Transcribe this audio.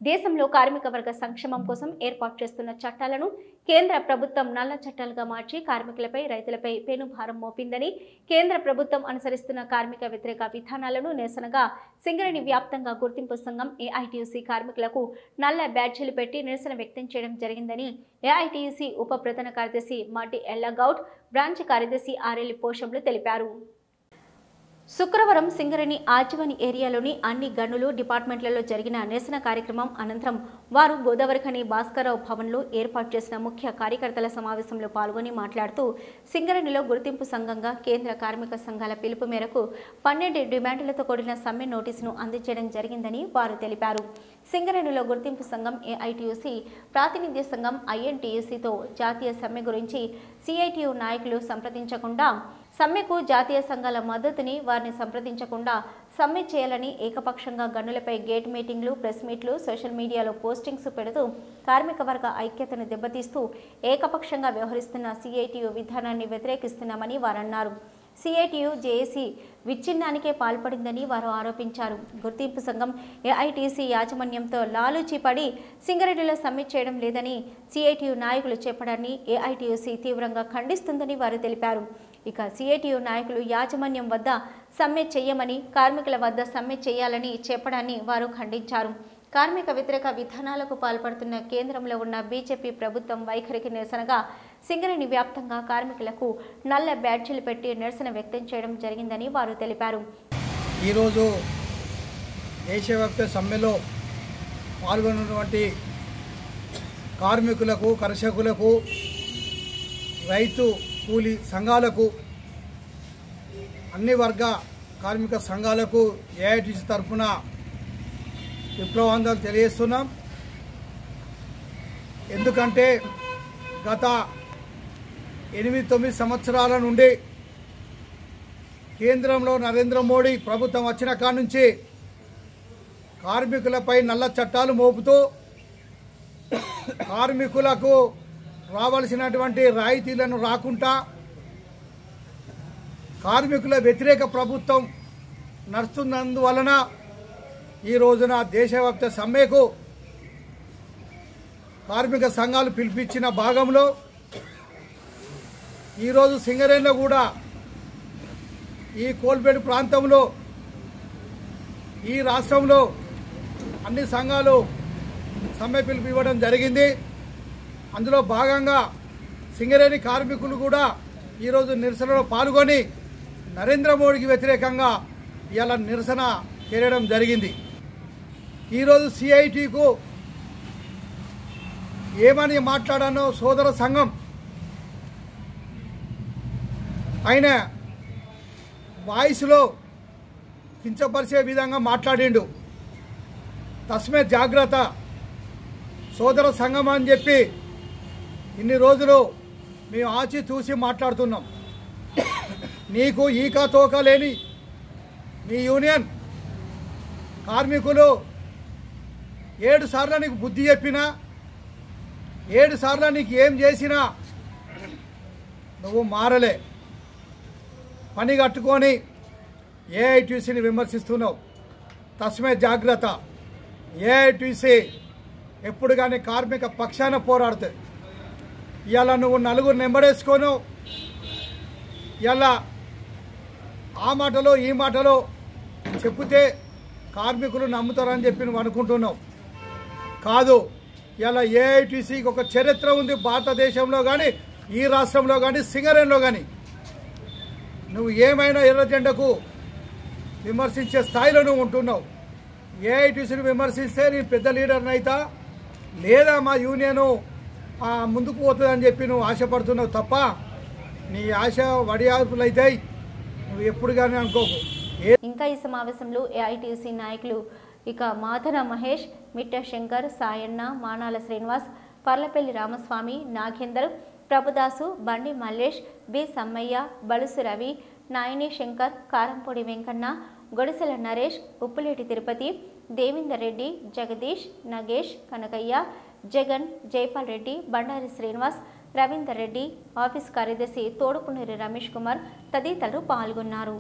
దేశంలో కార్మిక వర్గ సంక్షేమం కోసం ఏర్పాటు చేస్తున్న చట్టాలను కేంద్ర ప్రభుత్వం నల్ల చట్టాలుగా మార్చి కార్మికులపై రైతులపై పెనుభారం మోపిందని కేంద్ర ప్రభుత్వం అనుసరిస్తున్న కార్మిక వ్యతిరేక విధానాలను నిరసనగా సింగరేణి వ్యాప్తంగా గుర్తింపు సంఘం ఏఐటీయూసీ కార్మికులకు నల్ల బ్యాడ్జీలు పెట్టి నిరసన వ్యక్తం చేయడం జరిగిందని ఏఐటీయూసీ ఉప ప్రధాన కార్యదర్శి మడ్డి ఎల్లగౌడ్ బ్రాంచ్ కార్యదర్శి ఆర్ఎల్ పోషంలు తెలిపారు. శుక్రవారం సింగరేణి ఆజీవని ఏరియాలోని అన్ని గనులు డిపార్ట్మెంట్లలో జరిగిన నిరసన కార్యక్రమం అనంతరం వారు గోదావరిఖని భాస్కరరావు భవన్లో ఏర్పాటు చేసిన ముఖ్య కార్యకర్తల సమావేశంలో పాల్గొని మాట్లాడుతూ సింగరేణిలో గుర్తింపు సంఘంగా కేంద్ర కార్మిక సంఘాల పిలుపు మేరకు 12 డిమాండ్లతో కూడిన సమ్మె నోటీసును అందజేయడం జరిగిందని వారు తెలిపారు. సింగరేణిలో గుర్తింపు సంఘం ఏఐటీయూసీ ప్రాతినిధ్య సంఘం ఐఎన్టీయూసీతో జాతీయ సమ్మె గురించి సిఐటియు నాయకులు సంప్రదించకుండా సమ్మెకు జాతీయ సంఘాల మద్దతుని వారిని సంప్రదించకుండా సమ్మె చేయాలని ఏకపక్షంగా గన్నులపై గేట్ మీటింగ్లు, ప్రెస్ మీట్లు, సోషల్ మీడియాలో పోస్టింగ్స్ పెడుతూ కార్మిక వర్గ ఐక్యతను దెబ్బతీస్తూ ఏకపక్షంగా వ్యవహరిస్తున్న సిఐటియు విధానాన్ని వ్యతిరేకిస్తున్నామని వారన్నారు. సిఐటియు జేఏసీ విచ్ఛిన్నానికే పాల్పడిందని వారు ఆరోపించారు. గుర్తింపు సంఘం ఏఐటీసీ యాజమాన్యంతో లాలూచీ పడి సింగరేణిలో సమ్మె చేయడం లేదని సిఐటియు నాయకులు చెప్పడాన్ని ఏఐటీయూసీ తీవ్రంగా ఖండిస్తుందని వారు తెలిపారు. ఇక సిఐటియు నాయకులు యాజమాన్యం వద్ద సమ్మె చేయమని, కార్మికుల వద్ద సమ్మె చేయాలని చెప్పడాన్ని వారు ఖండించారు. కార్మిక వ్యతిరేక విధానాలకు పాల్పడుతున్న కేంద్రంలో ఉన్న బీజేపీ ప్రభుత్వం వైఖరికి నిరసనగా సింగరేణి వ్యాప్తంగా కార్మికులకు నల్ల బ్యాడ్జీలు పెట్టి నిరసన వ్యక్తం చేయడం జరిగిందని వారు తెలిపారు. ఈరోజు దేశవ్యాప్త సమ్మెలో పాల్గొన్నటువంటి కార్మికులకు, కర్షకులకు, రైతు కూలీ సంఘాలకు, అన్ని వర్గ కార్మిక సంఘాలకు ఏఐటీసీ తరఫున విప్లవాందోళన తెలియజేస్తున్నాం. ఎందుకంటే గత 8-9 సంవత్సరాల నుండి కేంద్రంలో నరేంద్ర మోడీ ప్రభుత్వం వచ్చిన కాడ నుంచి కార్మికులపై నల్ల చట్టాలు మోపుతూ కార్మికులకు రావాల్సినటువంటి రాయితీలను రాకుండా కార్మికుల వ్యతిరేక ప్రభుత్వం నడుస్తున్నందువలన ఈ రోజున దేశవ్యాప్త సమ్మెకు కార్మిక సంఘాలు పిలిపించిన భాగంలో ఈరోజు సింగరేణిలో కూడా ఈ కోల్బేడు ప్రాంతంలో ఈ రాష్ట్రంలో అన్ని సంఘాలు సమ్మె పిలుపు ఇవ్వడం జరిగింది. అందులో భాగంగా సింగరేణి కార్మికులు కూడా ఈరోజు నిరసనలో పాల్గొని నరేంద్ర మోడీకి వ్యతిరేకంగా ఇలా నిరసన చేయడం జరిగింది. ఈరోజు సిఐటికు ఏమని మాట్లాడానో సోదర సంఘం ఆయన వాయిస్లో కించపరిచే విధంగా మాట్లాడిండు. తస్మే జాగ్రత్త సోదర సంఘం అని చెప్పి ఇన్ని రోజులు మేము ఆచి చూసి మాట్లాడుతున్నాం. నీకు ఈకా తోక లేని మీ యూనియన్ కార్మికులు 7 సార్లు నీకు బుద్ధి చెప్పినా, 7 సార్లు నీకు ఏం చేసినా నువ్వు మారలే. పని కట్టుకొని ఏఐటీసీని విమర్శిస్తున్నావు. తస్మే జాగ్రత్త. ఏఐటీసీ ఎప్పుడు కానీ కార్మిక పక్షాన పోరాడుతుంది. ఇవాళ నువ్వు 4 నెంబడేసుకోను, ఇవాళ ఆ మాటలో ఈ మాటలో చెప్తే కార్మికులు నమ్ముతారని చెప్పి నువ్వు అనుకుంటున్నావు. కాదు, ఇలా ఏఐటీసీకి ఒక చరిత్ర ఉంది భారతదేశంలో కానీ, ఈ రాష్ట్రంలో కానీ, సింగరేణిలో కానీ. నువ్వు ఏమైనా ఎర్ర జెండకు విమర్శించే స్థాయిలో నువ్వు ఉంటున్నావు. ఏఐటీసీని విమర్శిస్తే నేను పెద్ద లీడర్ని అవుతా, లేదా మా యూనియను ముందుకు పోతుందని చెప్పి నువ్వు ఆశపడుతున్నావు తప్ప నీ ఆశ వడియార్పులు అవుతాయి. నువ్వు ఎప్పుడు కానీ అనుకోకు. ఇంకా ఈ సమావేశంలో ఏఐటీసీ నాయకులు ఇక మాధన మహేష్, మిట్ట శంకర్, సాయన్న, మానాల శ్రీనివాస్, పర్లపల్లి రామస్వామి, నాగేందర్, ప్రభుదాసు, బండి మల్లేష్, బి సమ్మయ్య, బలుసు రవి, నాయని శంకర్, కారంపొడి వెంకన్న, గొడిసెల నరేష్, ఉప్పులేటి తిరుపతి, దేవిందర్ రెడ్డి, జగదీష్, నగేష్, కనకయ్య, జగన్, జైపాల్ రెడ్డి, బండారి శ్రీనివాస్, రవీందర్ రెడ్డి, ఆఫీస్ కార్యదర్శి తోడుపునూరి రమేష్ కుమార్ తదితరులు పాల్గొన్నారు.